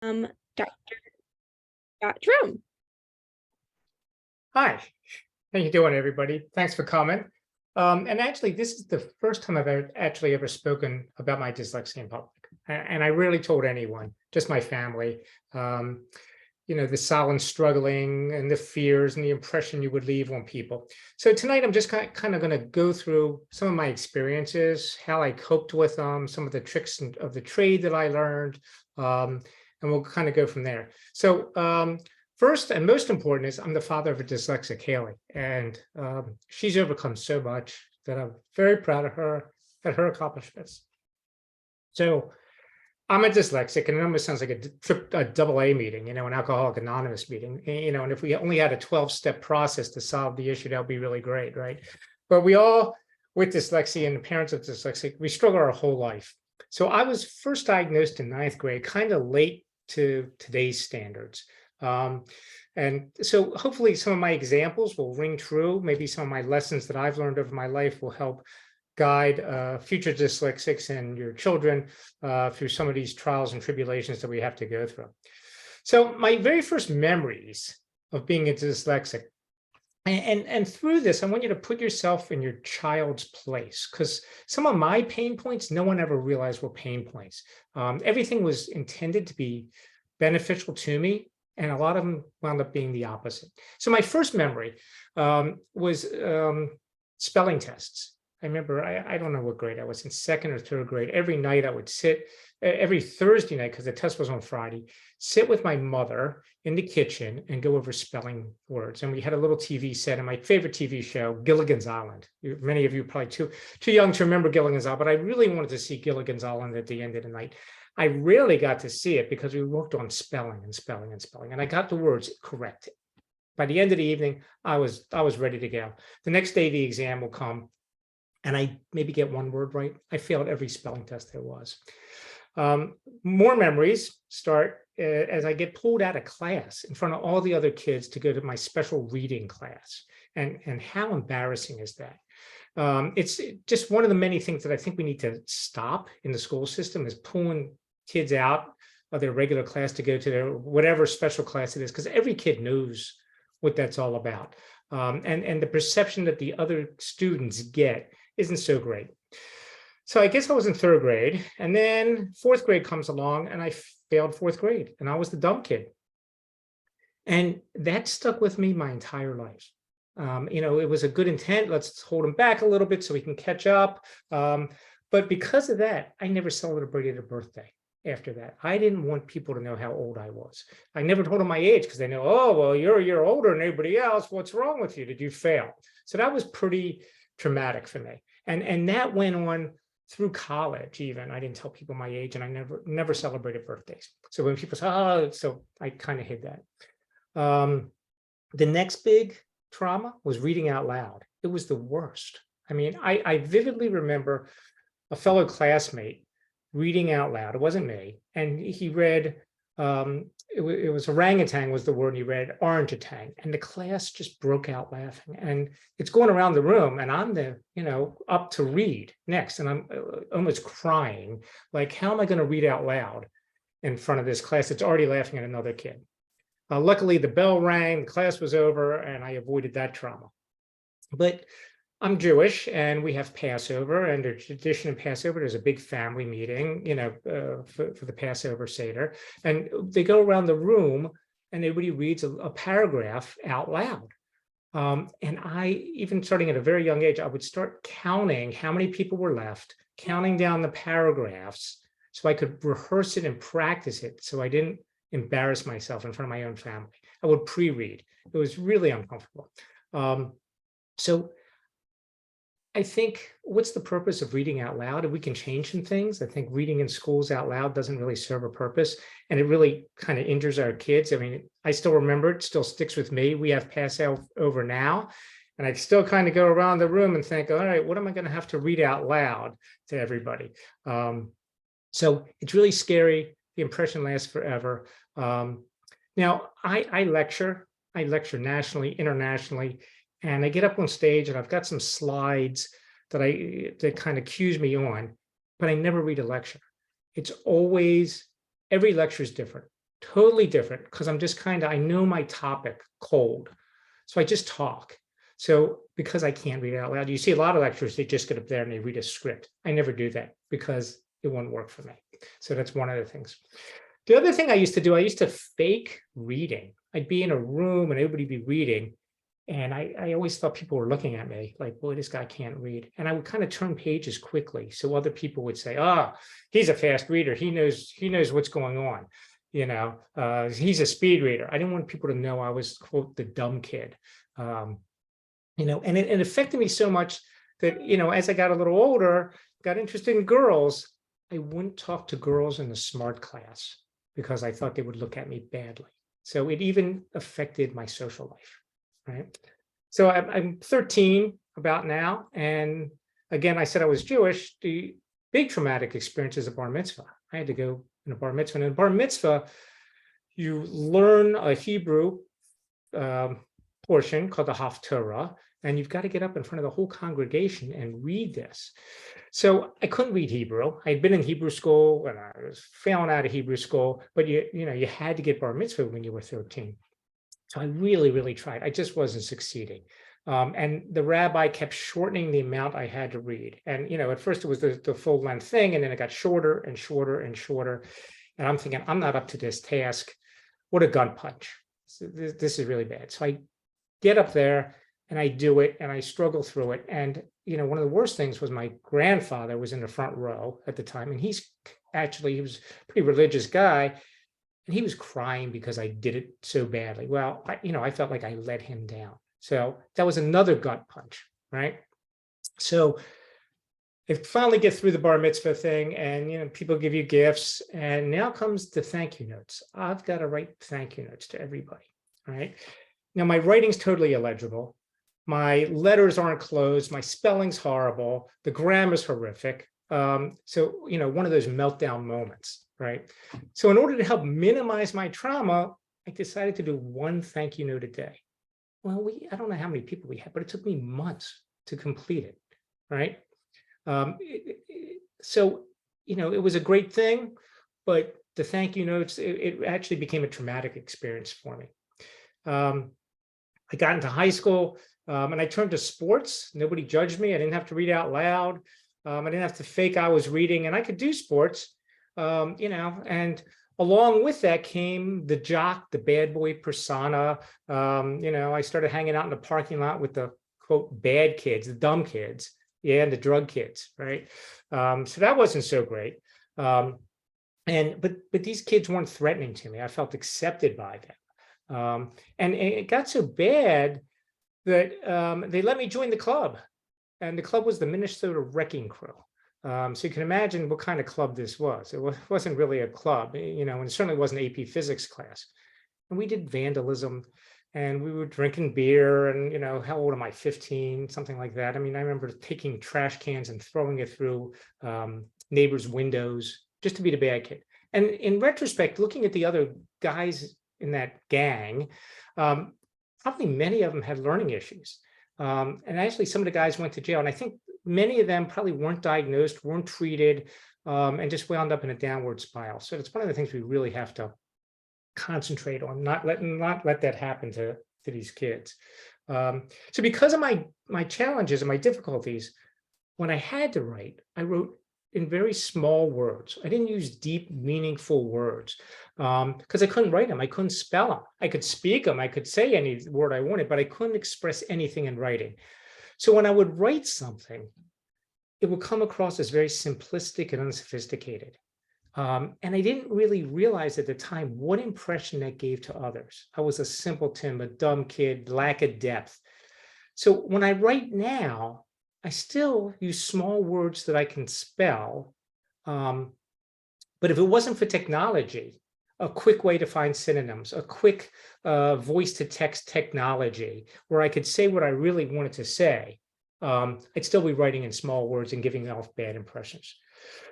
Dr. Jerome. Hi, how you doing, everybody? Thanks for coming. And actually, this is the first time I've ever spoken about my dyslexia in public. And I rarely told anyone, just my family. Um, the silent struggling and the fears and the impression you would leave on people. So tonight, I'm just kind of going to go through some of my experiences, how I coped with them, some of the tricks of the trade that I learned, and we'll kind of go from there. So first and most important is I'm the father of a dyslexic, Haley, and she's overcome so much that I'm very proud of her at her accomplishments. So I'm a dyslexic, and it almost sounds like a double A meeting, an Alcoholic Anonymous meeting, and if we only had a 12-step process to solve the issue, that would be really great, right? But we all, with dyslexia and the parents of dyslexic, we struggle our whole life. So I was first diagnosed in 9th grade, kind of late to today's standards. And so hopefully some of my examples will ring true. Maybe some of my lessons that I've learned over my life will help guide future dyslexics and your children through some of these trials and tribulations that we have to go through. So my very first memories of being a dyslexic, and through this, I want you to put yourself in your child's place, because some of my pain points, no one ever realized were pain points. Everything was intended to be beneficial to me, and a lot of them wound up being the opposite. So my first memory was spelling tests. I remember, I don't know what grade I was in, 2nd or 3rd grade. Every night I would sit, every Thursday night, because the test was on Friday, sit with my mother in the kitchen and go over spelling words. And we had a little TV set, and my favorite TV show, Gilligan's Island. Many of you are probably too young to remember Gilligan's Island, but I really wanted to see Gilligan's Island at the end of the night. I rarely got to see it because we worked on spelling and spelling and spelling, and I got the words correct. By the end of the evening, I was ready to go. The next day, the exam will come, and I maybe get one word right. I failed every spelling test there was. More memories start as I get pulled out of class in front of all the other kids to go to my special reading class. And how embarrassing is that? It's just one of the many things that I think we need to stop in the school system, is pulling kids out of their regular class to go to their whatever special class it is, because every kid knows what that's all about. And the perception that the other students get isn't so great. So I guess I was in 3rd grade, and then 4th grade comes along, and I failed 4th grade, and I was the dumb kid. And that stuck with me my entire life. It was a good intent. Let's hold him back a little bit so we can catch up. But because of that, I never celebrated a birthday after that. I didn't want people to know how old I was. I never told them my age, because they know, oh, well, you're a year older than everybody else. What's wrong with you? Did you fail? So that was pretty traumatic for me. And that went on through college even. I didn't tell people my age, and I never celebrated birthdays. So when people say, oh, so I kind of hid that. The next big trauma was reading out loud. It was the worst. I mean, I vividly remember a fellow classmate reading out loud. It wasn't me. And he read, it was orangutan was the word, and he read orangutan. And the class just broke out laughing. And it's going around the room, and I'm up to read next. And I'm almost crying. Like, how am I going to read out loud in front of this class that's already laughing at another kid? Luckily, the bell rang, the class was over, and I avoided that trauma. But I'm Jewish, and we have Passover, and the tradition of Passover, there's a big family meeting, for the Passover Seder. And they go around the room, and everybody reads a paragraph out loud. And I, even starting at a very young age, I would start counting how many people were left, counting down the paragraphs so I could rehearse it and practice it, so I didn't embarrass myself in front of my own family. I would pre-read. It was really uncomfortable. So I think, what's the purpose of reading out loud? If we can change some things, I think reading in schools out loud doesn't really serve a purpose, and it really kind of injures our kids. I mean, I still remember it, still sticks with me. We have Passover now, and I still kind of go around the room and think, all right, what am I going to have to read out loud to everybody? So it's really scary. The impression lasts forever. Now, I lecture nationally, internationally, and I get up on stage, and I've got some slides that kind of cues me on, but I never read a lecture. It's always, every lecture is different. totally different because I'm just I know my topic cold. So I just talk. So because I can't read it out loud, you see a lot of lecturers, they just get up there and they read a script. I never do that because it won't work for me. So that's one of the things. The other thing I used to do, I used to fake reading. I'd be in a room and everybody be reading. And I always thought people were looking at me like, boy, this guy can't read. And I would kind of turn pages quickly. So other people would say, he's a fast reader. He knows what's going on. He's a speed reader. I didn't want people to know I was, quote, the dumb kid. And it affected me so much that, as I got a little older, got interested in girls, I wouldn't talk to girls in the smart class because I thought they would look at me badly. So it even affected my social life, right? So I'm 13 about now. And again, I said I was Jewish. The big traumatic experience is a bar mitzvah. I had to go in a bar mitzvah. And in a bar mitzvah, you learn a Hebrew portion called the Haftarah, and you've got to get up in front of the whole congregation and read this. So I couldn't read Hebrew. I'd been in Hebrew school and I was failing out of Hebrew school, but you had to get bar mitzvah when you were 13. So I really, really tried. I just wasn't succeeding. And the rabbi kept shortening the amount I had to read. And, at first it was the full length thing, and then it got shorter and shorter and shorter. And I'm thinking, I'm not up to this task. What a gun punch. This is really bad. So I get up there and I do it and I struggle through it. And, one of the worst things was my grandfather was in the front row at the time. And he was a pretty religious guy. And he was crying because I did it so badly. Well, I felt like I let him down. So that was another gut punch, right? So I finally get through the bar mitzvah thing and, people give you gifts. And now comes the thank you notes. I've got to write thank you notes to everybody, right? Now, my writing's totally illegible. My letters aren't closed. My spelling's horrible. The grammar's horrific. So, one of those meltdown moments, right? So in order to help minimize my trauma, I decided to do one thank you note a day. Well, I don't know how many people we had, but it took me months to complete it, right? So, it was a great thing, but the thank you notes, it actually became a traumatic experience for me. I got into high school and I turned to sports. Nobody judged me. I didn't have to read out loud. I didn't have to fake I was reading, and I could do sports, and along with that came the jock, the bad boy persona. I started hanging out in the parking lot with the, quote, bad kids, the dumb kids, and the drug kids, right? So that wasn't so great. But these kids weren't threatening to me. I felt accepted by them. And it got so bad that they let me join the club. And the club was the Minnesota Wrecking Crew. So you can imagine what kind of club this was. It wasn't really a club, and it certainly wasn't AP physics class. And we did vandalism, and we were drinking beer, and, how old am I, 15, something like that. I mean, I remember taking trash cans and throwing it through neighbors' windows just to be the bad kid. And in retrospect, looking at the other guys in that gang, probably many of them had learning issues. And actually, some of the guys went to jail. And I think many of them probably weren't diagnosed, weren't treated, and just wound up in a downward spiral. So it's one of the things we really have to concentrate on, not let that happen to these kids. So because of my challenges and my difficulties, when I had to write, I wrote in very small words. I didn't use deep, meaningful words because I couldn't write them. I couldn't spell them. I could speak them. I could say any word I wanted, but I couldn't express anything in writing. So when I would write something, it would come across as very simplistic and unsophisticated. And I didn't really realize at the time what impression that gave to others. I was a simpleton, a dumb kid, lack of depth. So when I write now, I still use small words that I can spell. But if it wasn't for technology, a quick way to find synonyms, a quick voice-to-text technology where I could say what I really wanted to say, I'd still be writing in small words and giving off bad impressions.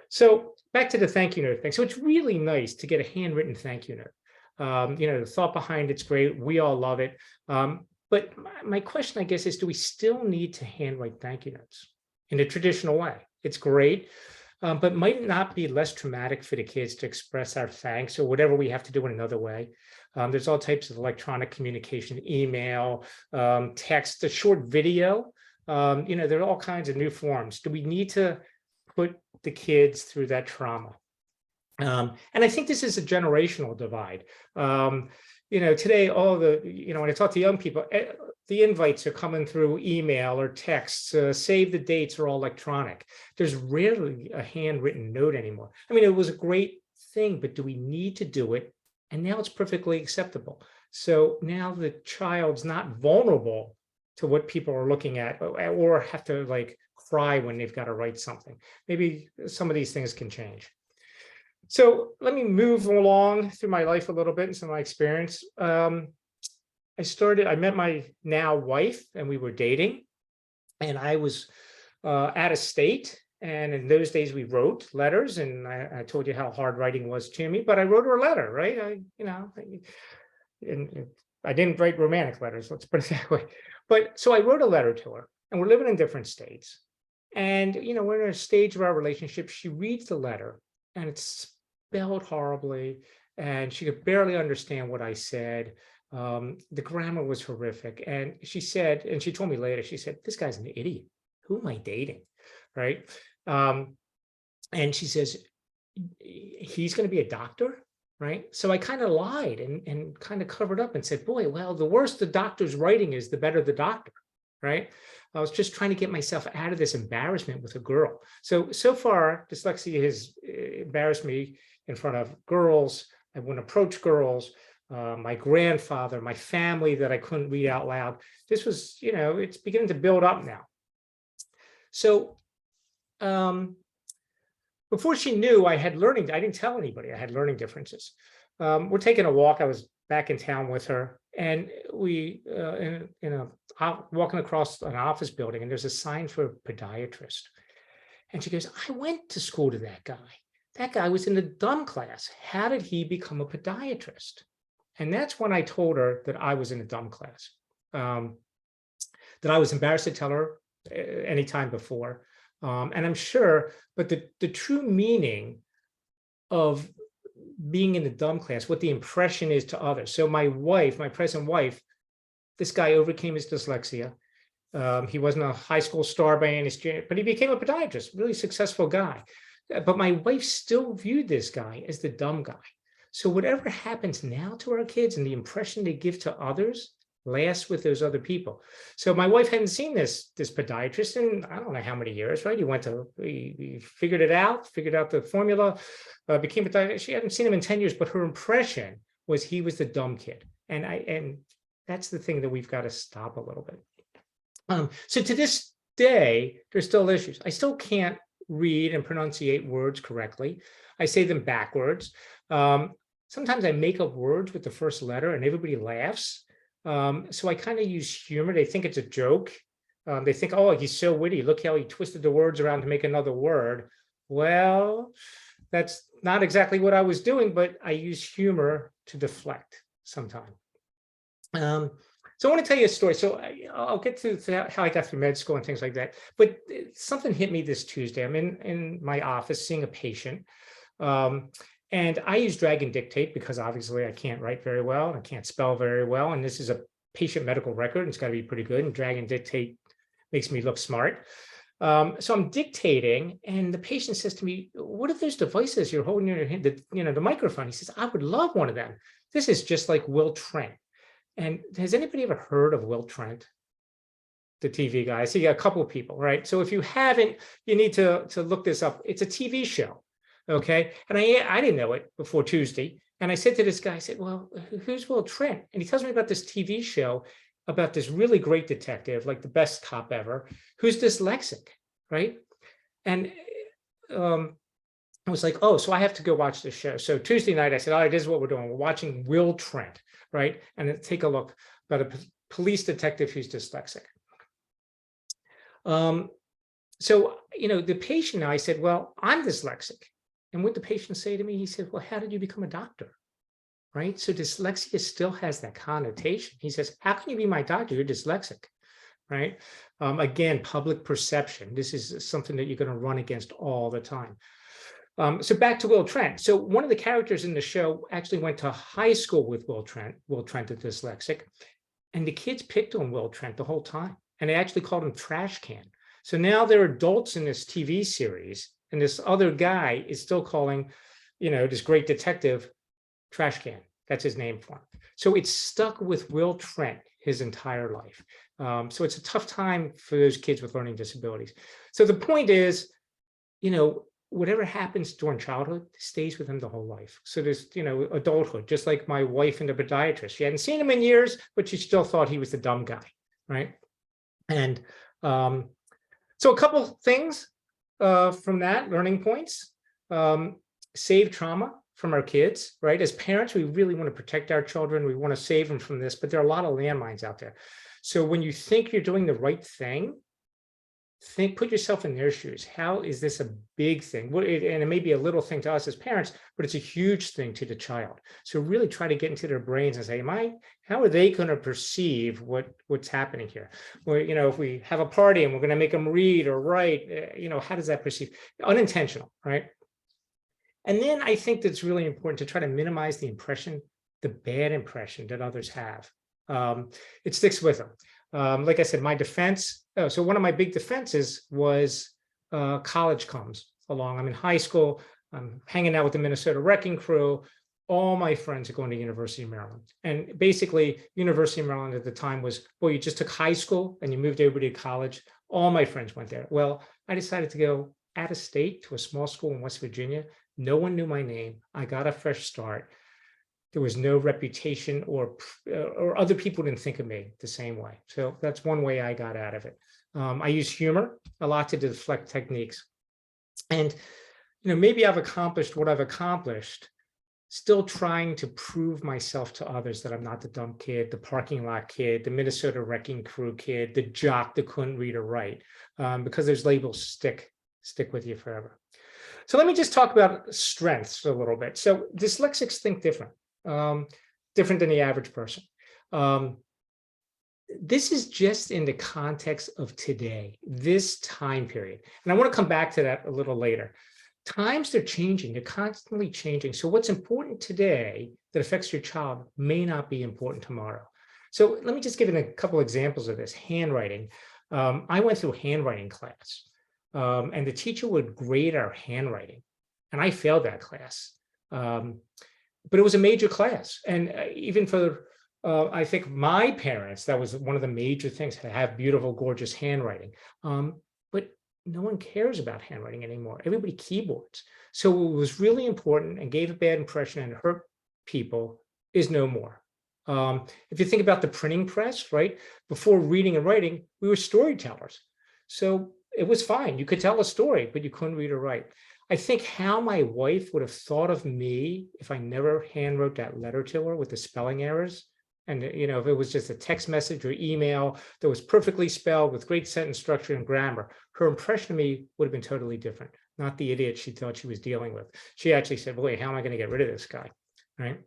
So back to the thank you note thing. So it's really nice to get a handwritten thank you note. The thought behind it's great. We all love it. But my question, I guess, is do we still need to handwrite thank you notes in a traditional way? It's great. but might not be less traumatic for the kids to express our thanks or whatever we have to do in another way. There's all types of electronic communication, email, text, a short video. There are all kinds of new forms. Do we need to put the kids through that trauma? And I think this is a generational divide. Today, when I talk to young people, the invites are coming through email or texts, save the dates are all electronic. There's rarely a handwritten note anymore. I mean, it was a great thing, but do we need to do it? And now it's perfectly acceptable. So now the child's not vulnerable to what people are looking at or have to like cry when they've got to write something. Maybe some of these things can change. So let me move along through my life a little bit and some of my experience. I met my now wife and we were dating, and I was out of state. And in those days we wrote letters, and I told you how hard writing was to me, but I wrote her a letter, right? I didn't write romantic letters, let's put it that way. But so I wrote a letter to her, and we're living in different states. And, we're in a stage of our relationship. She reads the letter and it's spelled horribly, and she could barely understand what I said. The grammar was horrific. And she said, and she told me later, she said, "This guy's an idiot. Who am I dating?" Right. And she says, "He's going to be a doctor." Right. So I kind of lied and kind of covered up and said, "Boy, well, the worse the doctor's writing is, the better the doctor." Right. I was just trying to get myself out of this embarrassment with a girl. So far, dyslexia has embarrassed me in front of girls. I wouldn't approach girls. My grandfather, my family that I couldn't read out loud. This was, it's beginning to build up now. So before she knew I didn't tell anybody I had learning differences. We're taking a walk. I was back in town with her, and we walking across an office building, and there's a sign for a podiatrist. And she goes, "I went to school to that guy. That guy was in the dumb class. How did he become a podiatrist?" And that's when I told her that I was in a dumb class, that I was embarrassed to tell her any time before. And I'm sure, but the true meaning of being in the dumb class, what the impression is to others. So my present wife, this guy overcame his dyslexia. He wasn't a high school star by any stretch, but he became a podiatrist, really successful guy. But my wife still viewed this guy as the dumb guy. So whatever happens now to our kids and the impression they give to others lasts with those other people. So my wife hadn't seen this podiatrist in I don't know how many years, right? He figured out the formula, became a podiatrist. She hadn't seen him in 10 years, but her impression was he was the dumb kid. And that's the thing that we've got to stop a little bit. So to this day, there's still issues. I still can't read and pronunciate words correctly. I say them backwards. Sometimes I make up words with the first letter and everybody laughs. So I kind of use humor. They think it's a joke. They think, "Oh, he's so witty. Look how he twisted the words around to make another word." Well, that's not exactly what I was doing, but I use humor to deflect sometimes. So I want to tell you a story. So I'll get to how I got through med school and things like that. But something hit me this Tuesday. I'm in my office seeing a patient. And I use drag and dictate because obviously I can't write very well and I can't spell very well. And this is a patient medical record, and it's got to be pretty good. And drag and dictate makes me look smart. So I'm dictating, and the patient says to me, "What are those devices you're holding in your hand? The microphone." He says, "I would love one of them. This is just like Will Trent." And has anybody ever heard of Will Trent? The TV guy. I see a couple of people, right? So if you haven't, you need to look this up. It's a TV show. Okay. And I didn't know it before Tuesday. And I said to this guy, I said, "Well, who's Will Trent?" And he tells me about this TV show about this really great detective, like the best cop ever, who's dyslexic, right? And I was like, "Oh, so I have to go watch this show." So Tuesday night, I said, "All right, this is what we're doing. We're watching Will Trent, right? And then take a look about a police detective who's dyslexic." So, the patient, I said, "Well, I'm dyslexic." And what the patient say to me, he said, "Well, how did you become a doctor?" Right? So dyslexia still has that connotation. He says, "How can you be my doctor? You're dyslexic." right? Again, public perception. This is something that you're going to run against all the time. So back to Will Trent. So one of the characters in the show actually went to high school with Will Trent. Will Trent, the dyslexic, and the kids picked on Will Trent the whole time, and they actually called him Trash Can. So now they're adults in this TV series, and this other guy is still calling, this great detective Trash Can. That's his name for him. So it's stuck with Will Trent his entire life. So it's a tough time for those kids with learning disabilities. So the point is, whatever happens during childhood stays with them the whole life. So there's, adulthood, just like my wife and the podiatrist. She hadn't seen him in years, but she still thought he was the dumb guy, right? And so a couple things from that, learning points. Save trauma from our kids, right? As parents, we really want to protect our children. We want to save them from this, but there are a lot of landmines out there. So when you think you're doing the right thing, put yourself in their shoes. How is this a big thing? And it may be a little thing to us as parents, but it's a huge thing to the child. So really try to get into their brains and say, how are they going to perceive what's happening here? Or, if we have a party and we're going to make them read or write, how does that perceive? Unintentional, right? And then I think that's really important to try to minimize the bad impression that others have. It sticks with them. Like I said, my defense. So one of my big defenses was college comes along. I'm in high school. I'm hanging out with the Minnesota Wrecking Crew. All my friends are going to University of Maryland. And basically, University of Maryland at the time was, well, you just took high school and you moved everybody to college. All my friends went there. Well, I decided to go out of state to a small school in West Virginia. No one knew my name. I got a fresh start. There was no reputation or other people didn't think of me the same way. So that's one way I got out of it. I use humor a lot to deflect techniques. And, maybe I've accomplished what I've accomplished, still trying to prove myself to others that I'm not the dumb kid, the parking lot kid, the Minnesota Wrecking Crew kid, the jock that couldn't read or write, because those labels stick with you forever. So let me just talk about strengths a little bit. So dyslexics think different. Different than the average person. This is just in the context of today, this time period. And I want to come back to that a little later. Times are changing, they're constantly changing. So what's important today that affects your child may not be important tomorrow. So let me just give you a couple examples of this. Handwriting. I went through handwriting class, and the teacher would grade our handwriting, and I failed that class. But it was a major class. And even for, I think my parents, that was one of the major things, to have beautiful, gorgeous handwriting. But no one cares about handwriting anymore. Everybody keyboards. So what was really important and gave a bad impression and hurt people is no more. If you think about the printing press, right? Before reading and writing, we were storytellers. So it was fine. You could tell a story, but you couldn't read or write. I think how my wife would have thought of me if I never hand wrote that letter to her with the spelling errors. And, if it was just a text message or email that was perfectly spelled with great sentence structure and grammar, her impression of me would have been totally different. Not the idiot she thought she was dealing with. She actually said, boy, how am I going to get rid of this guy? Right.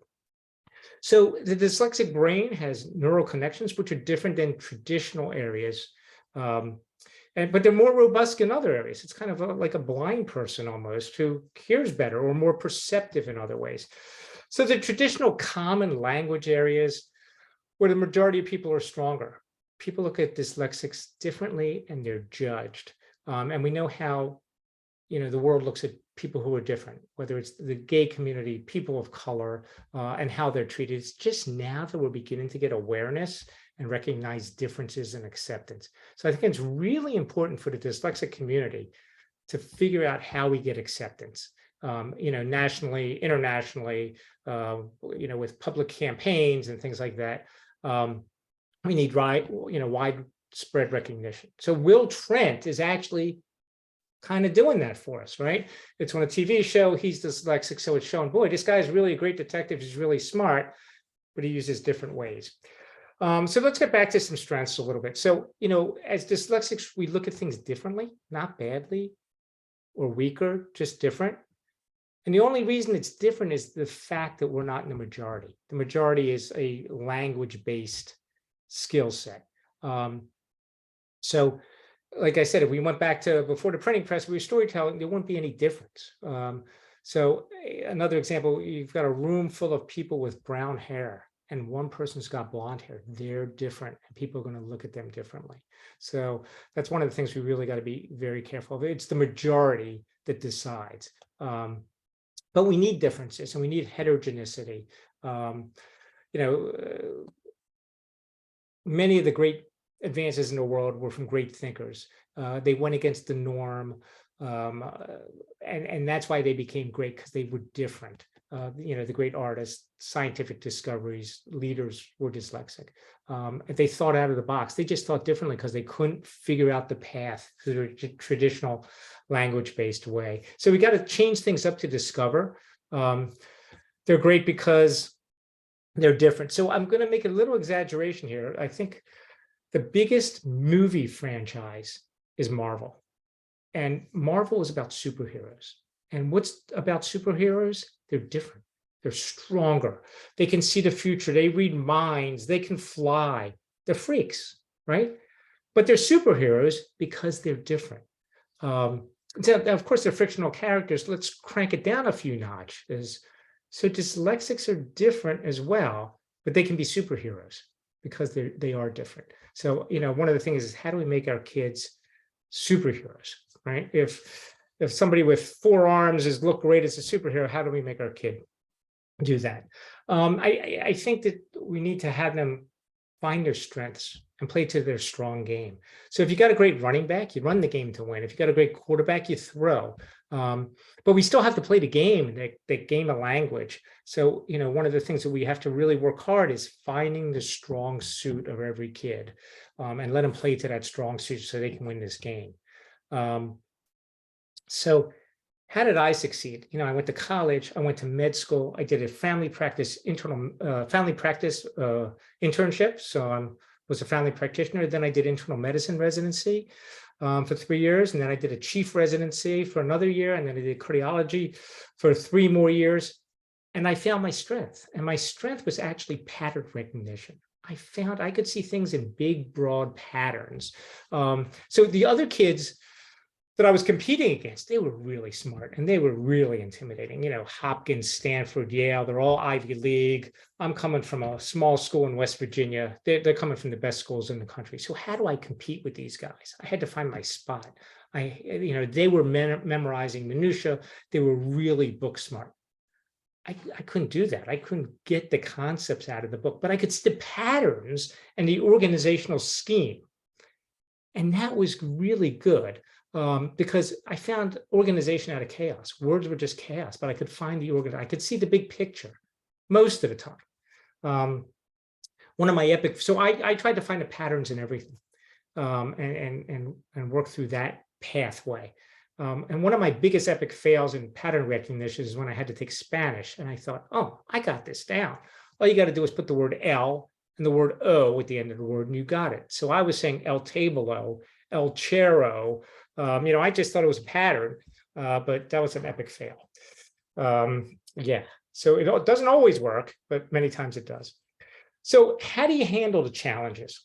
So the dyslexic brain has neural connections, which are different than traditional areas. But they're more robust in other areas. It's kind of like a blind person almost who hears better or more perceptive in other ways. So the traditional common language areas where the majority of people are stronger. People look at dyslexics differently and they're judged. And we know how, the world looks at people who are different, whether it's the gay community, people of color, and how they're treated. It's just now that we're beginning to get awareness and recognize differences and acceptance. So I think it's really important for the dyslexic community to figure out how we get acceptance, nationally, internationally, with public campaigns and things like that. We need widespread recognition. So Will Trent is actually kind of doing that for us, right? It's on a TV show, he's dyslexic, so it's shown, boy, this guy is really a great detective, he's really smart, but he uses different ways. So let's get back to some strengths a little bit. So, as dyslexics, we look at things differently, not badly or weaker, just different. And the only reason it's different is the fact that we're not in the majority. The majority is a language-based skill set. So like I said, if we went back to before the printing press, we were storytelling, there wouldn't be any difference. So another example, you've got a room full of people with brown hair and one person's got blonde hair. They're different and people are going to look at them differently. So that's one of the things we really got to be very careful of. It's the majority that decides. But we need differences and we need heterogeneity. Many of the great advances in the world were from great thinkers. They went against the norm, and that's why they became great, because they were different. The great artists, scientific discoveries, leaders were dyslexic. They thought out of the box. They just thought differently because they couldn't figure out the path through the traditional language-based way. So we got to change things up to discover. They're great because they're different. So I'm going to make a little exaggeration here. I think the biggest movie franchise is Marvel. And Marvel is about superheroes. And what's about superheroes? They're different. They're stronger. They can see the future. They read minds. They can fly. They're freaks, right? But they're superheroes because they're different. Of course, they're fictional characters. Let's crank it down a few notches. So dyslexics are different as well, but they can be superheroes because they are different. So, one of the things is, how do we make our kids superheroes, right? If somebody with 4 arms look great as a superhero, how do we make our kid do that? I think that we need to have them find their strengths and play to their strong game. So if you got a great running back, you run the game to win. If you got a great quarterback, you throw. But we still have to play the game, the game of language. So, one of the things that we have to really work hard is finding the strong suit of every kid, and let them play to that strong suit so they can win this game. So how did I succeed? I went to college, I went to med school, I did a family practice internship. So I was a family practitioner. Then I did internal medicine residency for 3 years. And then I did a chief residency for another year. And then I did cardiology for 3 more years. And I found my strength. And my strength was actually pattern recognition. I found I could see things in big, broad patterns. So the other kids that I was competing against, they were really smart and they were really intimidating. Hopkins, Stanford, Yale, they're all Ivy League. I'm coming from a small school in West Virginia. They're coming from the best schools in the country. So how do I compete with these guys? I had to find my spot. They were memorizing minutia. They were really book smart. I couldn't do that. I couldn't get the concepts out of the book, but I could see the patterns and the organizational scheme. And that was really good. Because I found organization out of chaos. Words were just chaos, but I could find I could see the big picture most of the time. One of my epic, so I tried to find the patterns in everything, and work through that pathway. And one of my biggest epic fails in pattern recognition is when I had to take Spanish, and I thought, oh, I got this down. All you got to do is put the word El and the word O at the end of the word, and you got it. So I was saying El Tablo, El Chero. I just thought it was a pattern, but that was an epic fail. Yeah, so it doesn't always work, but many times it does. So how do you handle the challenges,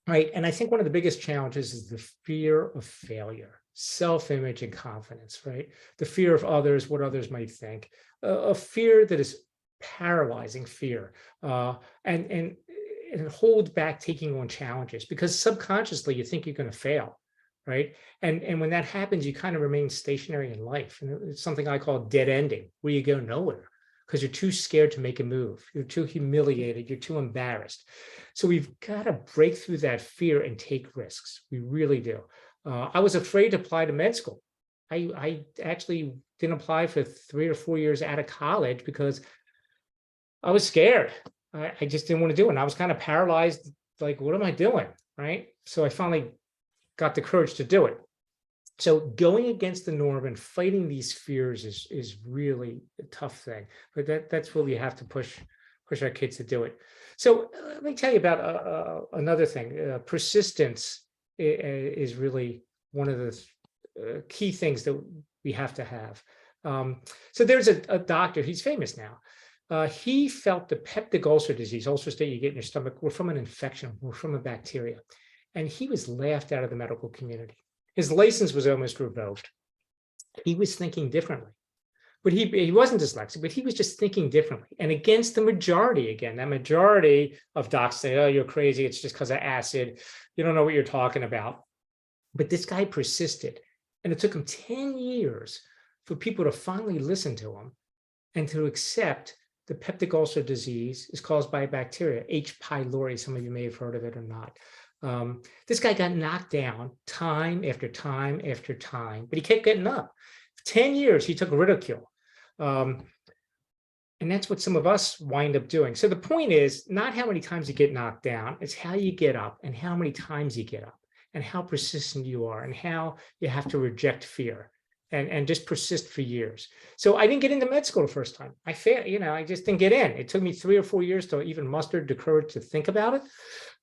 right? And I think one of the biggest challenges is the fear of failure, self-image and confidence, right? The fear of others, what others might think, a fear that is paralyzing fear, and it holds back taking on challenges because subconsciously you think you're going to fail. Right. And when that happens, you kind of remain stationary in life. And it's something I call dead ending, where you go nowhere because you're too scared to make a move. You're too humiliated. You're too embarrassed. So we've got to break through that fear and take risks. We really do. I was afraid to apply to med school. I actually didn't apply for 3 or 4 years out of college because I was scared. I just didn't want to do it. And I was kind of paralyzed. Like, what am I doing? Right. So I finally got the courage to do it. So going against the norm and fighting these fears is really a tough thing. But that's where we have to push our kids to do it. So let me tell you about another thing. Persistence is really one of the key things that we have to have. So there's a doctor, he's famous now. He felt the peptic ulcer disease, ulcers that you get in your stomach, were from an infection, were from a bacteria. and he was laughed out of the medical community. His license was almost revoked. He was thinking differently. But he wasn't dyslexic, but he was just thinking differently and against the majority again. That majority of docs say, oh, you're crazy. It's just because of acid. You don't know what you're talking about. But this guy persisted. And it took him 10 years for people to finally listen to him and to accept the peptic ulcer disease is caused by a bacteria, H. pylori. Some of you may have heard of it or not. This guy got knocked down time after time after time, but he kept getting up. 10 years, he took ridicule. And that's what some of us wind up doing. So the point is not how many times you get knocked down, it's how you get up and how many times you get up and how persistent you are and how you have to reject fear and just persist for years. So I didn't get into med school the first time. I failed, I just didn't get in. It took me 3 or 4 years to even muster the courage to think about it.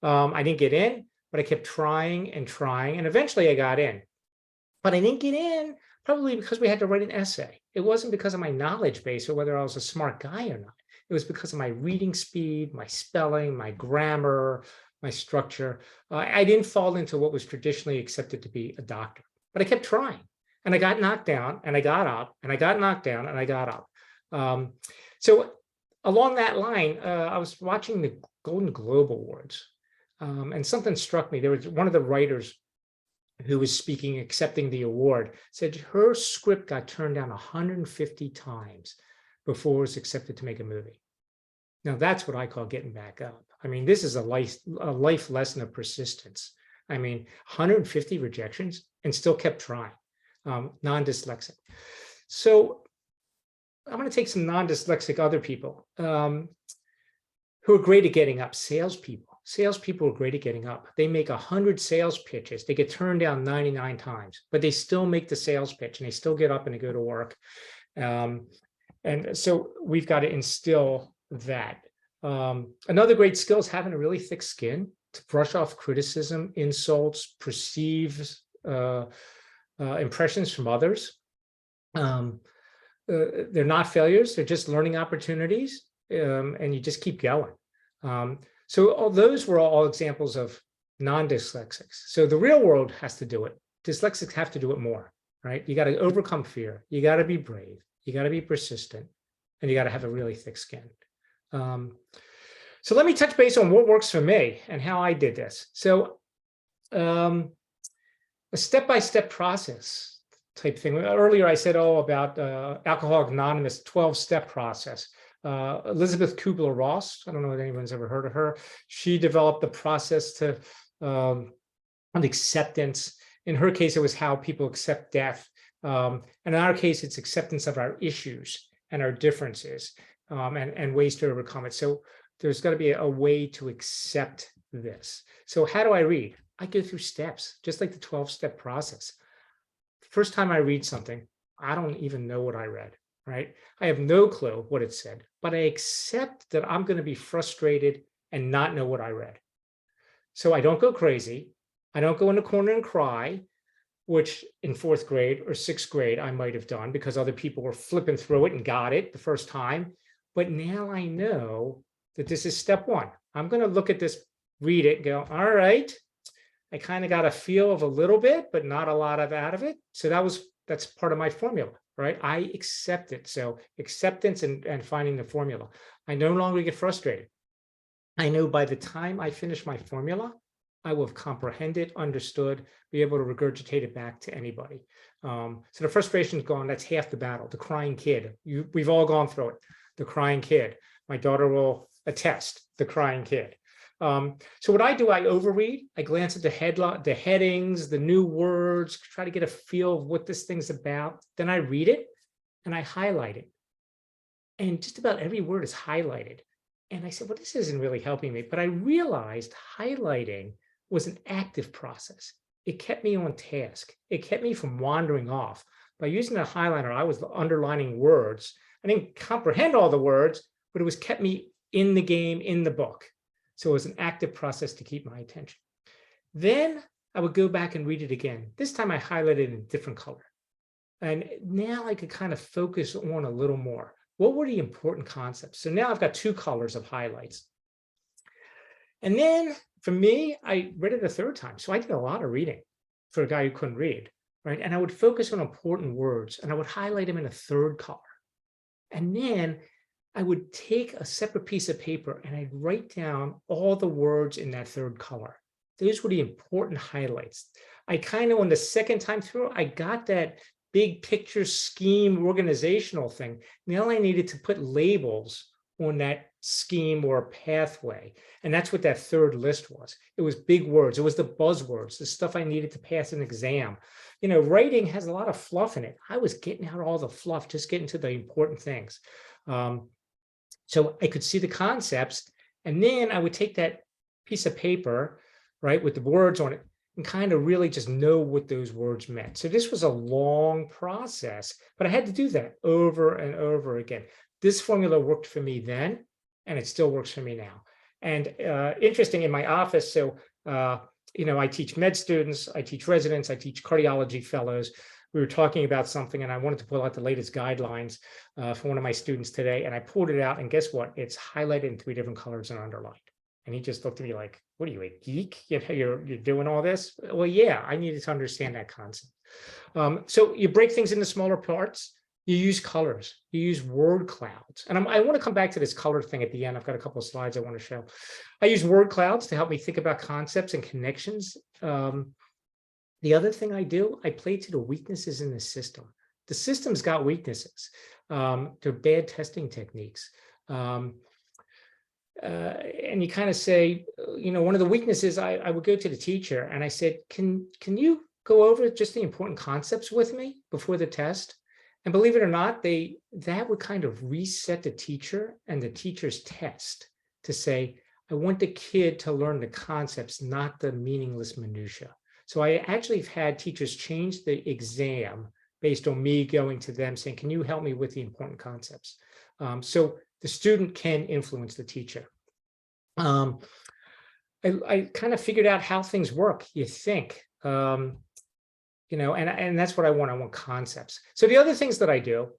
I didn't get in, but I kept trying and trying, and eventually I got in. But I didn't get in probably because we had to write an essay. It wasn't because of my knowledge base or whether I was a smart guy or not. It was because of my reading speed, my spelling, my grammar, my structure. I didn't fall into what was traditionally accepted to be a doctor, but I kept trying. And I got knocked down and I got up and I got knocked down and I got up. So along that line, I was watching the Golden Globe Awards and something struck me. There was one of the writers who was speaking, accepting the award, said her script got turned down 150 times before it was accepted to make a movie. Now that's what I call getting back up. I mean, this is a life lesson of persistence. I mean, 150 rejections and still kept trying, non-dyslexic. So I'm going to take some non-dyslexic other people who are great at getting up, salespeople. Salespeople are great at getting up. They make 100 sales pitches. They get turned down 99 times, but they still make the sales pitch and they still get up and they go to work. And so we've got to instill that. Another great skill is having a really thick skin to brush off criticism, insults, perceived impressions from others. They're not failures. They're just learning opportunities, and you just keep going. So all those were all examples of non-dyslexics. So the real world has to do it. Dyslexics have to do it more, right? You got to overcome fear. You got to be brave. You got to be persistent, and you got to have a really thick skin. So let me touch base on what works for me and how I did this. So a step-by-step process type thing. Earlier I said, about Alcoholics Anonymous 12-step process. Elizabeth Kubler-Ross, I don't know if anyone's ever heard of her. She developed the process to on acceptance. In her case, it was how people accept death. And in our case, it's acceptance of our issues and our differences and ways to overcome it. So there's got to be a way to accept this. So how do I read? I go through steps, just like the 12-step process. First time I read something, I don't even know what I read. Right? I have no clue what it said, but I accept that I'm going to be frustrated and not know what I read. So I don't go crazy. I don't go in the corner and cry, which in 4th grade or 6th grade I might have done because other people were flipping through it and got it the first time. But now I know that this is step 1. I'm going to look at this, read it, and go, all right, I kind of got a feel of a little bit, but not a lot of out of it. So that's part of my formula. Right? I accept it. So acceptance and finding the formula. I no longer get frustrated. I know by the time I finish my formula, I will have comprehended, understood, be able to regurgitate it back to anybody. So the frustration is gone. That's half the battle. The crying kid. We've all gone through it. The crying kid. My daughter will attest. The crying kid. So what I do, I overread. I glance at the headings, the new words, try to get a feel of what this thing's about. Then I read it and I highlight it. And just about every word is highlighted. And I said, well, this isn't really helping me. But I realized highlighting was an active process. It kept me on task. It kept me from wandering off. By using a highlighter, I was underlining words. I didn't comprehend all the words, but it was kept me in the game, in the book. So it was an active process to keep my attention. Then I would go back and read it again. This time I highlighted in a different color. And now I could kind of focus on a little more. What were the important concepts? So now I've got 2 colors of highlights. And then for me, I read it a third time. So I did a lot of reading for a guy who couldn't read, right? And I would focus on important words and I would highlight them in a third color. And then I would take a separate piece of paper and I'd write down all the words in that third color. Those were the important highlights. I kind of, on the second time through, I got that big picture scheme organizational thing. Now I needed to put labels on that scheme or pathway. And that's what that third list was. It was big words. It was the buzzwords, the stuff I needed to pass an exam. You know, writing has a lot of fluff in it. I was getting out all the fluff, just getting to the important things. So I could see the concepts, and then I would take that piece of paper, right, with the words on it, and kind of really just know what those words meant. So this was a long process, but I had to do that over and over again. This formula worked for me then, and it still works for me now. And interesting, in my office, so you know, I teach med students, I teach residents, I teach cardiology fellows. We were talking about something and I wanted to pull out the latest guidelines for one of my students today. And I pulled it out and guess what? It's highlighted in 3 different colors and underlined. And he just looked at me like, what are you, a geek? You're doing all this? Well, yeah, I needed to understand that concept. So you break things into smaller parts. You use colors, you use word clouds. And I want to come back to this color thing at the end. I've got a couple of slides I want to show. I use word clouds to help me think about concepts and connections. The other thing I do, I play to the weaknesses in the system. The system's got weaknesses. They're bad testing techniques. And you kind of say, you know, one of the weaknesses, I would go to the teacher and I said, can you go over just the important concepts with me before the test? And believe it or not, that would kind of reset the teacher and the teacher's test to say, I want the kid to learn the concepts, not the meaningless minutia. So I actually have had teachers change the exam based on me going to them saying, can you help me with the important concepts? So the student can influence the teacher. I kind of figured out how things work, you think. You know, and that's what I want. I want concepts. So the other things that I do,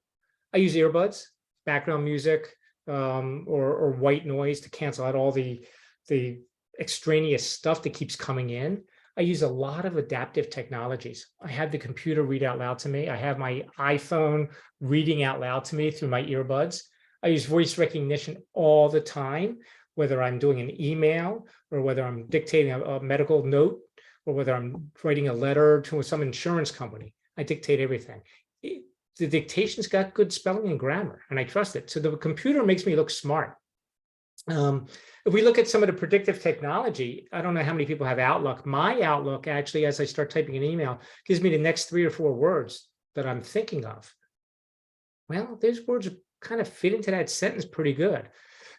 I use earbuds, background music, or white noise to cancel out all the extraneous stuff that keeps coming in. I use a lot of adaptive technologies. I have the computer read out loud to me. I have my iPhone reading out loud to me through my earbuds. I use voice recognition all the time, whether I'm doing an email or whether I'm dictating a medical note, or whether I'm writing a letter to some insurance company. I dictate everything. The dictation's got good spelling and grammar, and I trust it. So the computer makes me look smart. If we look at some of the predictive technology, I don't know how many people have Outlook. My Outlook, actually, as I start typing an email, gives me the next 3 or 4 words that I'm thinking of. Well, those words kind of fit into that sentence pretty good.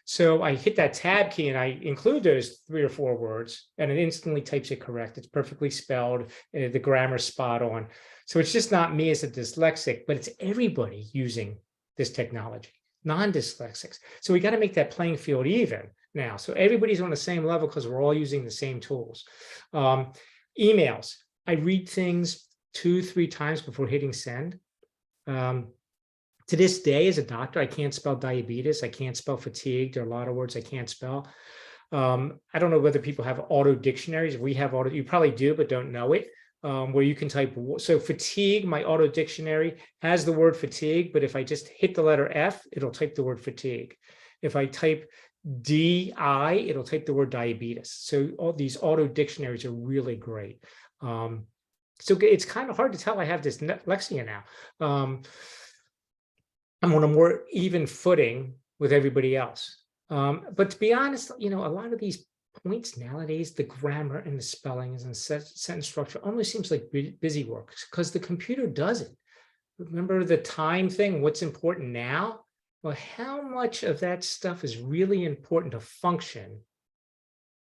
So I hit that tab key and I include those 3 or 4 words and it instantly types it correct. It's perfectly spelled, the grammar's spot on. So it's just not me as a dyslexic, but it's everybody using this technology, non-dyslexics. So we got to make that playing field even now. So everybody's on the same level because we're all using the same tools. Emails, I read things 2-3 times before hitting send. To this day, as a doctor, I can't spell diabetes. I can't spell fatigue. There are a lot of words I can't spell. I don't know whether people have auto dictionaries. We have auto, you probably do, but don't know it, where you can type. So fatigue, my auto dictionary has the word fatigue, but if I just hit the letter F, it'll type the word fatigue. If I type DI, it'll type the word diabetes. So all these auto dictionaries are really great. So it's kind of hard to tell I have dyslexia now. I'm on a more even footing with everybody else. But to be honest, you know, a lot of these points nowadays, the grammar and the spellings and sentence structure almost seems like busy work because the computer does it. Remember the time thing, what's important now? Well, how much of that stuff is really important to function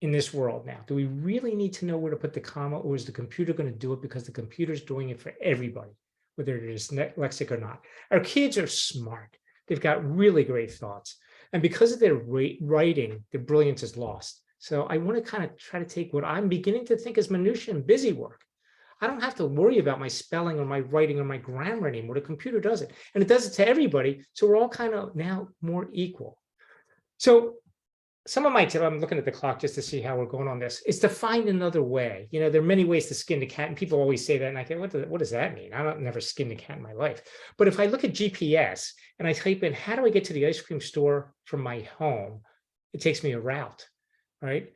in this world now? Do we really need to know where to put the comma, or is the computer going to do it because the computer's doing it for everybody, whether it is dyslexic or not? Our kids are smart. They've got really great thoughts. And because of their writing, their brilliance is lost. So I want to kind of try to take what I'm beginning to think is minutiae and busy work. I don't have to worry about my spelling or my writing or my grammar anymore. The computer does it. And it does it to everybody. So we're all kind of now more equal. So some of my tip, I'm looking at the clock just to see how we're going on this, is to find another way. You know, there are many ways to skin the cat, and people always say that, and I think, what does that mean? I don't never skinned a cat in my life. But if I look at GPS and I type in, how do I get to the ice cream store from my home? It takes me a route, right?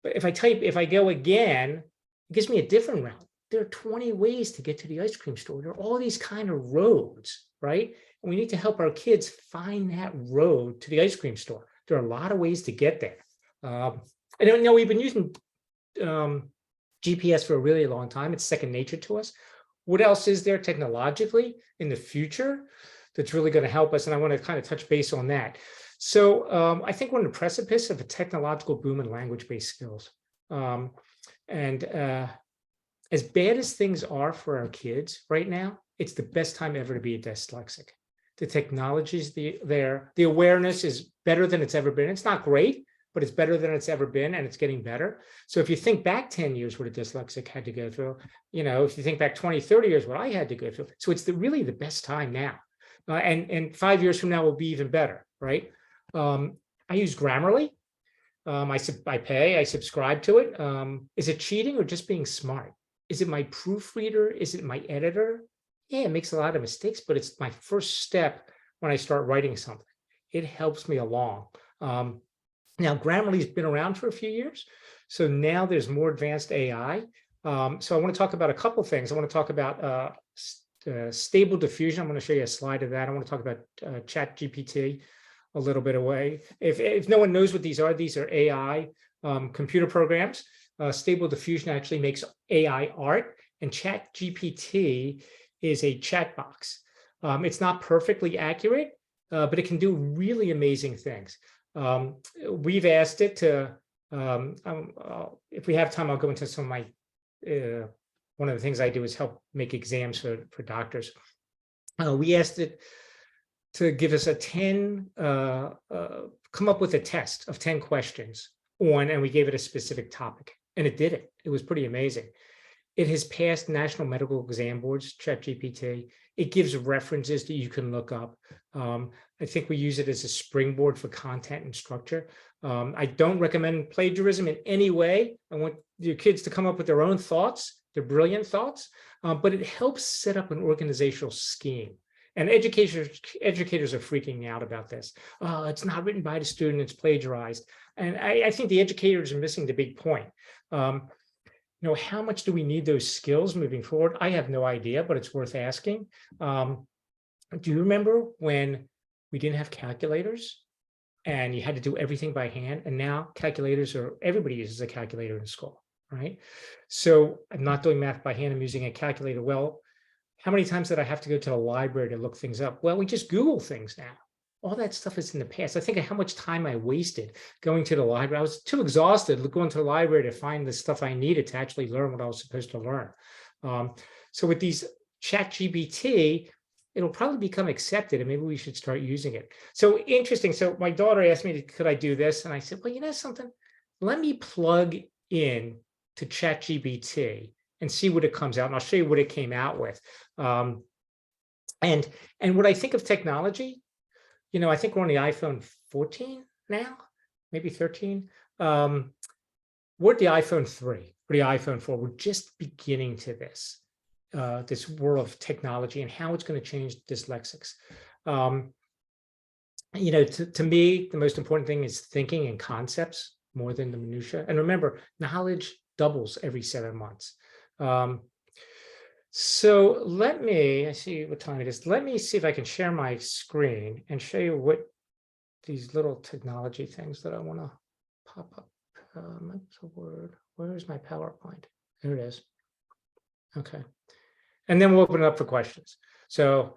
But if I go again, it gives me a different route. There are 20 ways to get to the ice cream store. There are all these kind of roads, right? And we need to help our kids find that road to the ice cream store. There are a lot of ways to get there. I don't know, we've been using GPS for a really long time. It's second nature to us. What else is there technologically in the future that's really going to help us? And I want to kind of touch base on that. So I think we're on the precipice of a technological boom in language-based skills. As bad as things are for our kids right now, it's the best time ever to be a dyslexic. The technology is there. The awareness is better than it's ever been. It's not great, but it's better than it's ever been, and it's getting better. So if you think back 10 years what a dyslexic had to go through, you know, if you think back 20, 30 years what I had to go through, so it's really the best time now. And 5 years from now will be even better, right? I use Grammarly. I subscribe to it. Is it cheating or just being smart? Is it my proofreader? Is it my editor? Yeah, it makes a lot of mistakes, but it's my first step when I start writing something. It helps me along. Now, Grammarly's been around for a few years, so now there's more advanced AI. So I want to talk about a couple of things. I want to talk about stable diffusion. I'm going to show you a slide of that. I want to talk about ChatGPT a little bit away. If no one knows what these are AI computer programs. Stable diffusion actually makes AI art, and ChatGPT is a chat box. It's not perfectly accurate, but it can do really amazing things. We've asked it to, if we have time, I'll go into some of my, one of the things I do is help make exams for doctors. We asked it to give us come up with a test of 10 questions and we gave it a specific topic, and it did it. It was pretty amazing. It has passed national medical exam boards, ChatGPT. It gives references that you can look up. I think we use it as a springboard for content and structure. I don't recommend plagiarism in any way. I want your kids to come up with their own thoughts, their brilliant thoughts, but it helps set up an organizational scheme. And educators are freaking out about this. Oh, it's not written by the student, it's plagiarized. And I think the educators are missing the big point. You know, how much do we need those skills moving forward? I have no idea, but it's worth asking. Do you remember when we didn't have calculators and you had to do everything by hand? And now calculators everybody uses a calculator in school, right? So I'm not doing math by hand, I'm using a calculator. Well, how many times did I have to go to the library to look things up? Well, we just Google things now. All that stuff is in the past. I think of how much time I wasted going to the library. I was too exhausted going to the library to find the stuff I needed to actually learn what I was supposed to learn. So with these ChatGPT, it'll probably become accepted, and maybe we should start using it. So interesting. So my daughter asked me, could I do this? And I said, well, you know something? Let me plug in to ChatGPT and see what it comes out. And I'll show you what it came out with. And what I think of technology, you know, I think we're on the iPhone 14 now, maybe 13. We're at the iPhone 3 or the iPhone 4. We're just beginning to this world of technology and how it's going to change dyslexics. You know, to me, the most important thing is thinking in concepts more than the minutia. And remember, knowledge doubles every 7 months. So I see what time it is. Let me see if I can share my screen and show you what these little technology things that I want to pop up. That's a word. Where is my PowerPoint? There it is. Okay. And then we'll open it up for questions. So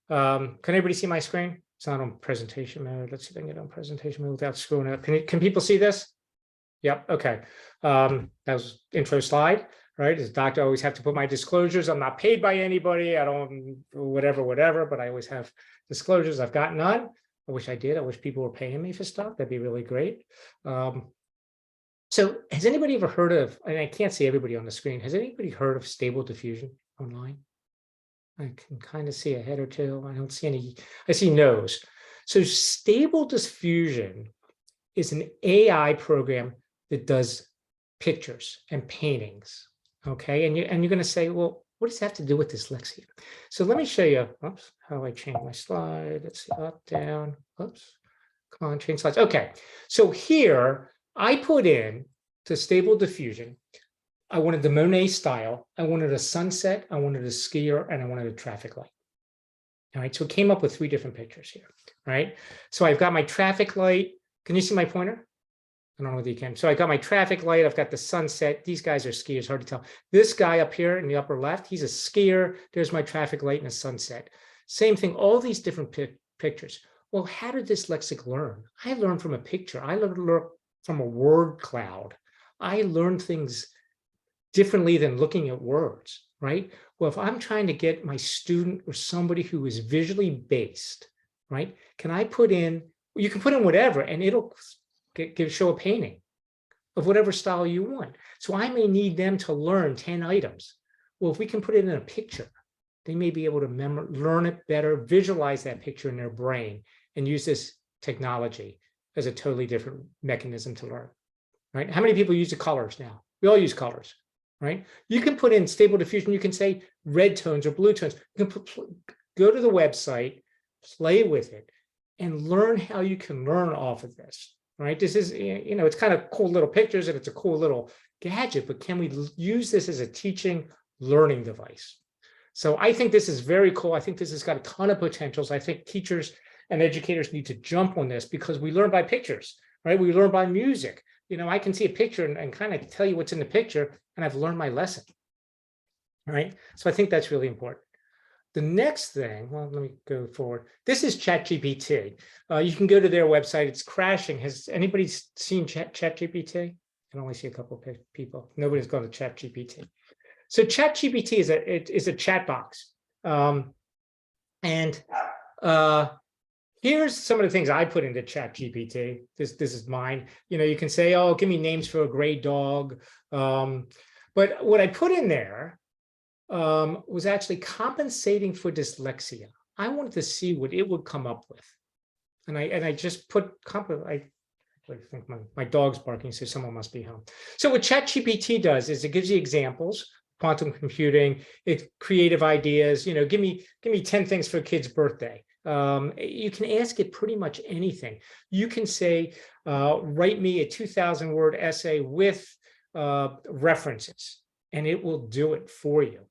can everybody see my screen? It's not on presentation mode. Let's see if I can get on presentation mode without screwing up. Can people see this? Yep. Okay. That was intro slide. Right, as a doctor, I always have to put my disclosures. I'm not paid by anybody. I don't whatever, but I always have disclosures. I've got none. I wish I did. I wish people were paying me for stuff. That'd be really great. So has anybody ever heard of, and I can't see everybody on the screen, has anybody heard of stable diffusion online? I can kind of see a head or two. I don't see any, I see no's. So stable diffusion is an AI program that does pictures and paintings. Okay, and you're going to say, well, what does that have to do with dyslexia? So let me show you. Oops, how do I change my slide? Let's see, up, down. Oops, come on, change slides. Okay, so here I put in to Stable Diffusion. I wanted the Monet style. I wanted a sunset. I wanted a skier, and I wanted a traffic light. All right, so it came up with 3 different pictures here. Right, so I've got my traffic light. Can you see my pointer? I don't know whether you can. So I got my traffic light. I've got the sunset. These guys are skiers, hard to tell. This guy up here in the upper left, he's a skier. There's my traffic light and a sunset. Same thing, all these different pictures. Well, how did dyslexic learn? I learned from a picture. I learned from a word cloud. I learned things differently than looking at words, right? Well, if I'm trying to get my student or somebody who is visually based, right? Can I put in, you can put in whatever and it'll show a painting of whatever style you want. So I may need them to learn 10 items. Well, if we can put it in a picture, they may be able to learn it better, visualize that picture in their brain, and use this technology as a totally different mechanism to learn, right? How many people use the colors now? We all use colors, right? You can put in Stable Diffusion, you can say red tones or blue tones. You can go to the website, play with it, and learn how you can learn off of this. Right? This is, it's kind of cool little pictures and it's a cool little gadget, but can we use this as a teaching learning device? So I think this is very cool. I think this has got a ton of potentials. I think teachers and educators need to jump on this because we learn by pictures, right? We learn by music. I can see a picture and kind of tell you what's in the picture and I've learned my lesson, right? So I think that's really important. The next thing, well, let me go forward. This is ChatGPT. You can go to their website. It's crashing. Has anybody seen ChatGPT? I can only see a couple of people. Nobody's gone to ChatGPT. So ChatGPT is a chat box. Here's some of the things I put into ChatGPT. This is mine. You can say, oh, give me names for a gray dog. But what I put in there was actually compensating for dyslexia. I wanted to see what it would come up with. And I just put, I think my dog's barking, so someone must be home. So what ChatGPT does is it gives you examples, quantum computing, creative ideas, give me 10 things for a kid's birthday. You can ask it pretty much anything. You can say, write me a 2,000 word essay with references, and it will do it for you.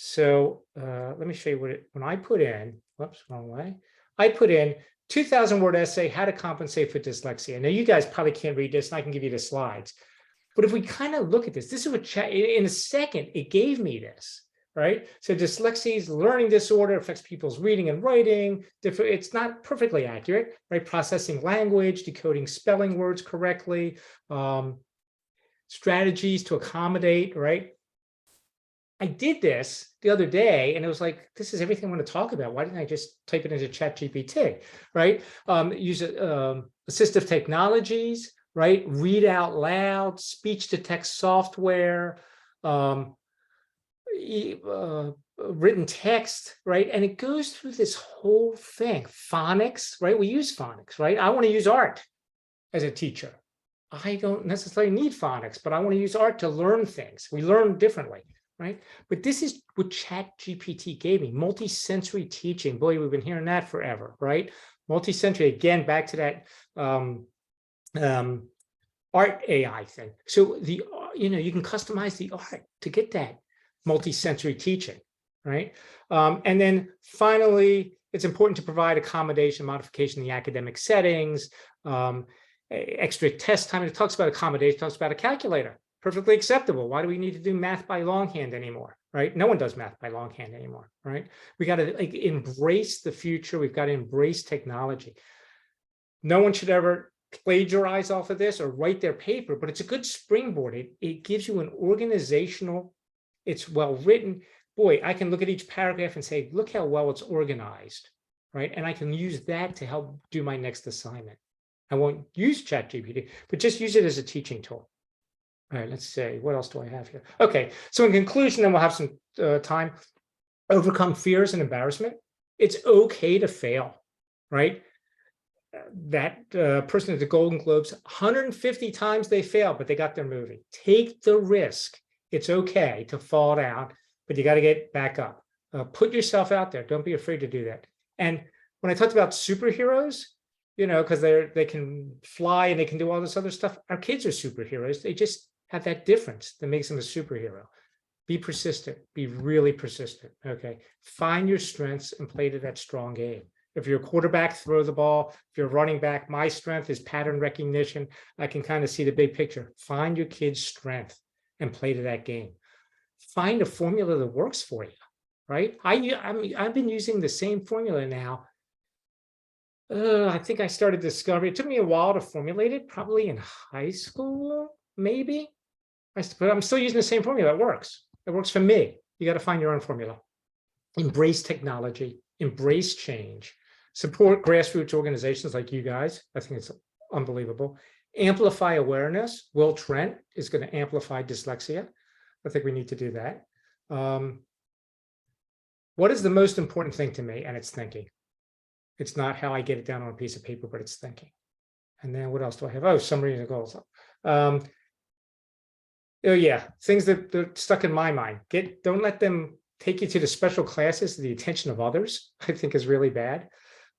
So let me show you when I put in, whoops, wrong way. I put in 2,000 word essay, how to compensate for dyslexia. Now you guys probably can't read this and I can give you the slides. But if we kind of look at this is what in a second, it gave me this, right? So dyslexia is learning disorder, affects people's reading and writing. It's not perfectly accurate, right? Processing language, decoding spelling words correctly, strategies to accommodate, right? I did this the other day and it was like, this is everything I want to talk about. Why didn't I just type it into ChatGPT, right? Use assistive technologies, right? Read out loud, speech to text software, written text, right? And it goes through this whole thing. Phonics, right? We use phonics, right? I want to use art as a teacher. I don't necessarily need phonics, but I want to use art to learn things. We learn differently. Right? But this is what ChatGPT gave me, multi-sensory teaching. Boy, we've been hearing that forever, right? Multi-sensory, again, back to that art AI thing. So you can customize the art to get that multi-sensory teaching, right? And then finally, it's important to provide accommodation, modification in the academic settings, extra test time. It talks about accommodation, it talks about a calculator. Perfectly acceptable. Why do we need to do math by longhand anymore, right? No one does math by longhand anymore, right? We got to embrace the future. We've got to embrace technology. No one should ever plagiarize off of this or write their paper, but it's a good springboard. It gives you an organizational, it's well written. Boy, I can look at each paragraph and say, look how well it's organized, right? And I can use that to help do my next assignment. I won't use ChatGPT, but just use it as a teaching tool. All right, let's see. What else do I have here? Okay, so in conclusion, then we'll have some time. Overcome fears and embarrassment. It's okay to fail, right? that person at the Golden Globes, 150 times they failed, but they got their movie. Take the risk. It's okay to fall down, but you got to get back up. Put yourself out there. Don't be afraid to do that. And when I talked about superheroes, because they can fly and they can do all this other stuff, our kids are superheroes. They just have that difference that makes them a superhero. Be persistent. Be really persistent. Okay. Find your strengths and play to that strong game. If you're a quarterback, throw the ball. If you're a running back, my strength is pattern recognition. I can kind of see the big picture. Find your kid's strength and play to that game. Find a formula that works for you, right? I've been using the same formula now. I think I started discovering, it took me a while to formulate it, probably in high school, maybe. But I'm still using the same formula. It works. It works for me. You got to find your own formula. Embrace technology, embrace change, support grassroots organizations like you guys. I think it's unbelievable. Amplify awareness. Will Trent is going to amplify dyslexia. I think we need to do that. What is the most important thing to me? And it's thinking. It's not how I get it down on a piece of paper, but it's thinking. And then what else do I have? Oh, summary and goals. Oh yeah, things that are stuck in my mind. Don't let them take you to the special classes, the attention of others, I think is really bad.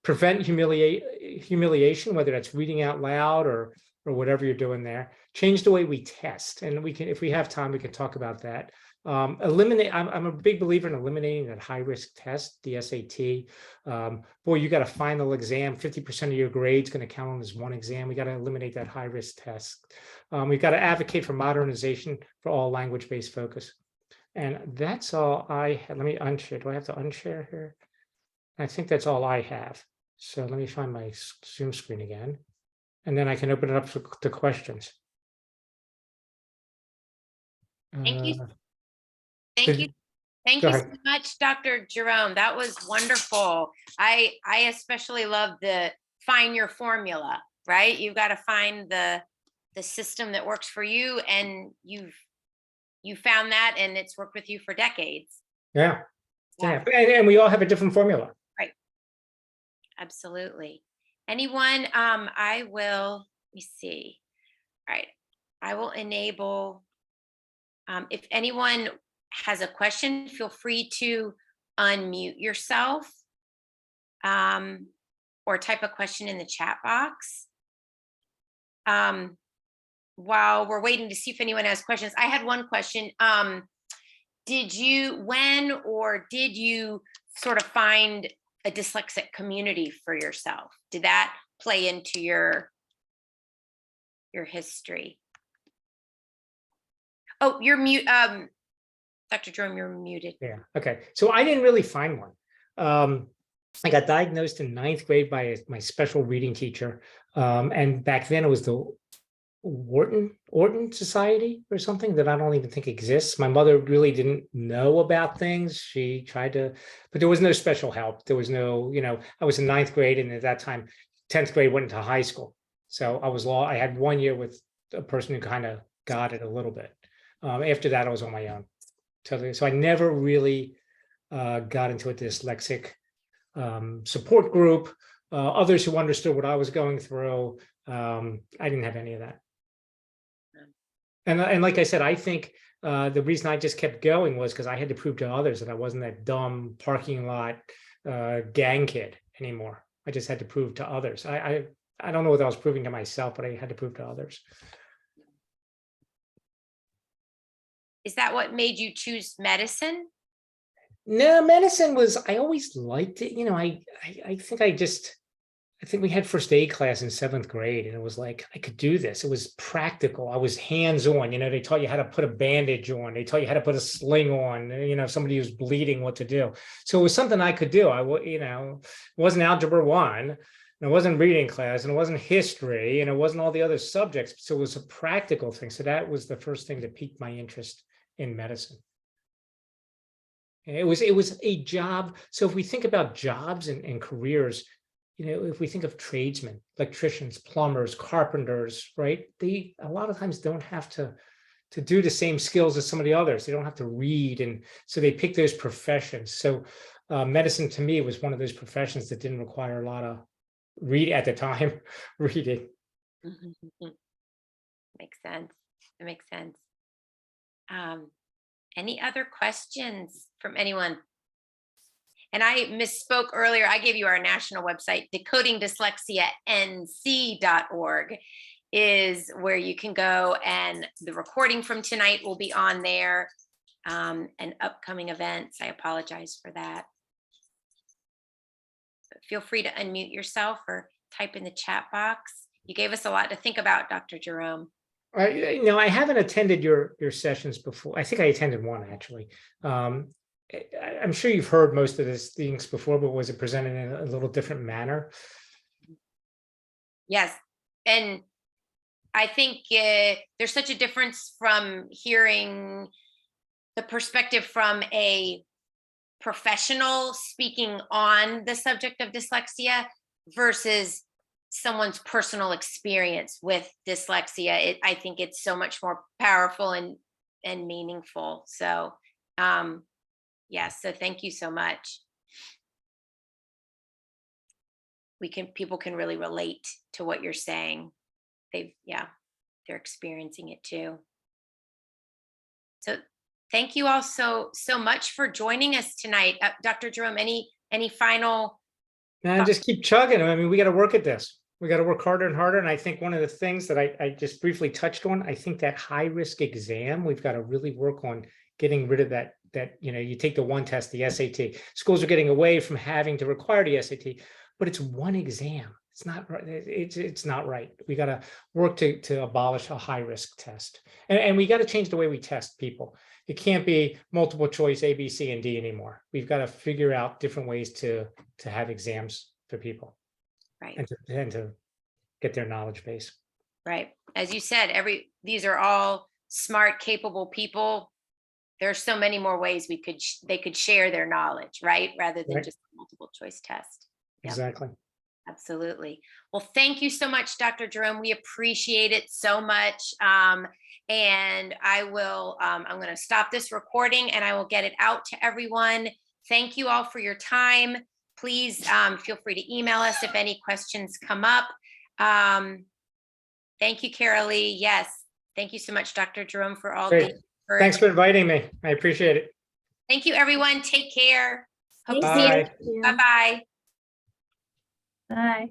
Prevent humiliation, whether that's reading out loud or whatever you're doing there. Change the way we test. And we can, if we have time, we can talk about that. Eliminate, I'm a big believer in eliminating that high-risk test, the SAT. Boy, you got a final exam, 50% of your grade's going to count on this one exam. We got to eliminate that high-risk test. We've got to advocate for modernization for all language-based focus. And that's all I have. Let me unshare. Do I have to unshare here? I think that's all I have. So let me find my Zoom screen again. And then I can open it up to questions. Thank you. Thank you so much, Dr. Jerome. That was wonderful. I especially love the find your formula, right? You've got to find the system that works for you, and you found that, and it's worked with you for decades. Yeah. And we all have a different formula. Right. Absolutely. Anyone? I will, let me see. All right. I will enable, if anyone has a question, feel free to unmute yourself or type a question in the chat box. While we're waiting to see if anyone has questions, I had one question. Did you sort of find a dyslexic community for yourself? Did that play into your history? Oh, you're mute. Dr. Jerome, you're muted. Yeah. Okay. So I didn't really find one. I got diagnosed in 9th grade by my special reading teacher. And back then it was the Orton Society or something that I don't even think exists. My mother really didn't know about things. She tried to, but there was no special help. There was no, I was in 9th grade, and at that time, 10th grade went into high school. So I had 1 year with a person who kind of got it a little bit. After that, I was on my own. So I never really got into a dyslexic support group. Others who understood what I was going through. I didn't have any of that. And like I said, I think the reason I just kept going was because I had to prove to others that I wasn't that dumb parking lot gang kid anymore. I just had to prove to others. I don't know what I was proving to myself, but I had to prove to others. Is that what made you choose medicine? No, medicine was, I always liked it. I think we had first aid class in 7th grade, and it was like, I could do this. It was practical. I was hands-on. They taught you how to put a bandage on. They taught you how to put a sling on, if somebody was bleeding, what to do. So it was something I could do. It wasn't Algebra 1, and it wasn't reading class, and it wasn't history, and it wasn't all the other subjects. So it was a practical thing. So that was the first thing that piqued my interest in medicine. It was a job. So if we think about jobs and careers, if we think of tradesmen, electricians, plumbers, carpenters, right? They a lot of times don't have to do the same skills as some of the others. They don't have to read, and so they pick those professions. So medicine to me was one of those professions that didn't require a lot of read at the time, reading. Makes sense. It makes sense. Any other questions from anyone? And I misspoke earlier. I gave you our national website, decodingdyslexianc.org is where you can go, and the recording from tonight will be on there, and upcoming events. I apologize for that. But feel free to unmute yourself or type in the chat box. You gave us a lot to think about, Dr. Jerome. I haven't attended your sessions before. I think I attended one actually. I'm sure you've heard most of these things before, but was it presented in a little different manner? Yes, and I think there's such a difference from hearing the perspective from a professional speaking on the subject of dyslexia versus someone's personal experience with dyslexia. I think it's so much more powerful and meaningful. So yes, so thank you so much. People can really relate to what you're saying. They're experiencing it too. So thank you all so much for joining us tonight. Dr. Jerome, any final? And just keep chugging. I mean, we got to work at this. We got to work harder and harder. And I think one of the things that I just briefly touched on, I think that high risk exam, we've got to really work on getting rid of that, you take the one test, the SAT. Schools are getting away from having to require the SAT, but it's one exam. It's not right. It's not right. We got to work to abolish a high risk test. And we got to change the way we test people. It can't be multiple choice A, B, C, and D anymore. We've got to figure out different ways to have exams for people. Right. And to get their knowledge base. Right. As you said, these are all smart, capable people. There's so many more ways they could share their knowledge, right? Rather than just a multiple choice test. Yep. Exactly. Absolutely. Well, thank you so much, Dr. Jerome. We appreciate it so much. And I'm going to stop this recording and I will get it out to everyone. Thank you all for your time. Please feel free to email us if any questions come up. Thank you, Carolee. Yes. Thank you so much, Dr. Jerome, for all the. Thanks for inviting me. I appreciate it. Thank you, everyone. Take care. Hope to see Bye. you. Bye-bye. Bye.